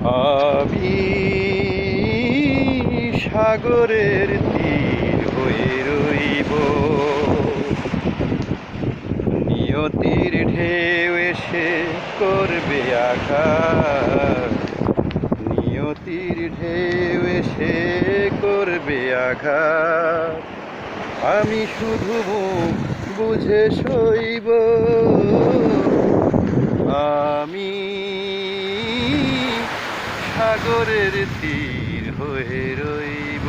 আমি সাগরের তীর হয়ে রইব, নিয়তির ঢেউ এসে করবে আঘাত, নিয়তির ঢেউ এসে করবে আঘাত। আমি শুধু মুখ বুঝে সইব, আমি সাগরের তীর হয়ে রইব।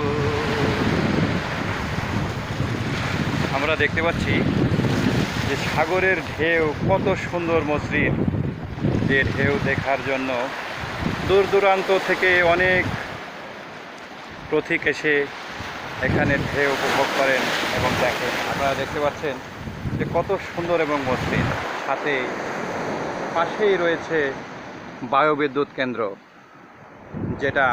আমরা দেখতে পাচ্ছি যে সাগরের ঢেউ কত সুন্দর মসৃণ, যে ঢেউ দেখার জন্য দূর দূরান্ত থেকে অনেক পথিক এসে এখানে ঢেউ উপভোগ করেন এবং দেখেন। আপনারা দেখতে পাচ্ছেন যে কত সুন্দর এবং মসৃণ। সাথে পাশেই রয়েছে বায়ুবিদ্যুৎ কেন্দ্র, যেটা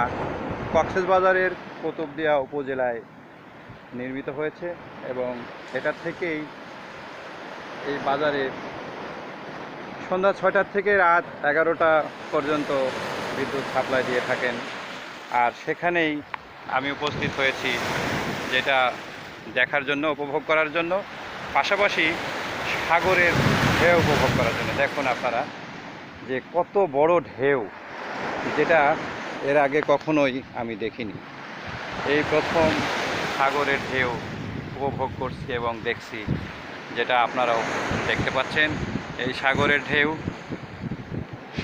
কক্সবাজারের কুতুবদিয়া উপজেলায় নির্মিত হয়েছে এবং এটা থেকেই এই বাজারে সন্ধ্যা 6টা থেকে রাত 11টা পর্যন্ত বিদ্যুৎ সাপ্লাই দিয়ে থাকেন। আর সেখানেই আমি উপস্থিত হয়েছি, যেটা দেখার জন্য, উপভোগ করার জন্য, পাশাপাশি সাগরের ঢেউ উপভোগ করার জন্য। দেখুন আপনারা যে কত বড় ঢেউ, যেটা এর আগে কখনোই আমি দেখিনি। এই প্রথম সাগরের ঢেউ উপভোগ করছি এবং দেখছি, যেটা আপনারাও দেখতে পাচ্ছেন। এই সাগরের ঢেউ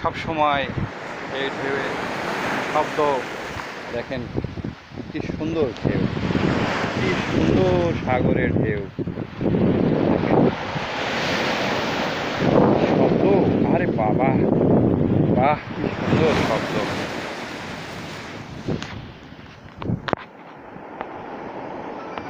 সব সময়, এই ঢেউয়ের শব্দ দেখেন, কি সুন্দর ঢেউ, কি সুন্দর সাগরের ঢেউ, শব্দ, আরে বাবা, বাহ, কি সুন্দর শব্দ।